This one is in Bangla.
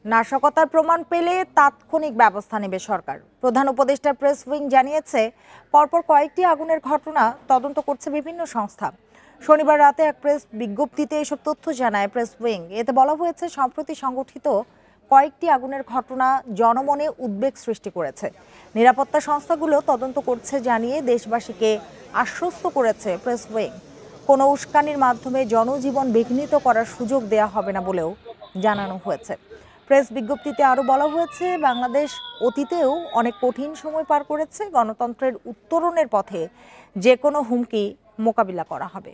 নাশকতার প্রমাণ পেলে তাৎক্ষণিক ব্যবস্থা নেবে সরকার। প্রধান উপদেষ্টার প্রেস উইং জানিয়েছে, পরপর কয়েকটি আগুনের ঘটনা তদন্ত করছে বিভিন্ন সংস্থা। শনিবার রাতে এক প্রেস বিজ্ঞপ্তিতে এসব তথ্য জানায় প্রেস উইং। এতে বলা হয়েছে, সম্প্রতি সংগঠিত কয়েকটি আগুনের ঘটনা জনমনে উদ্বেগ সৃষ্টি করেছে। নিরাপত্তা সংস্থাগুলো তদন্ত করছে জানিয়ে দেশবাসীকে আশ্বস্ত করেছে প্রেস উইং। কোনো উস্কানির মাধ্যমে জনজীবন বিঘ্নিত করার সুযোগ দেয়া হবে না বলেও জানানো হয়েছে। প্রেস বিজ্ঞপ্তিতে আরও বলা হয়েছে, বাংলাদেশ অতীতেও অনেক কঠিন সময় পার করেছে। গণতন্ত্রের উত্তরণের পথে যে কোনো হুমকি মোকাবিলা করা হবে।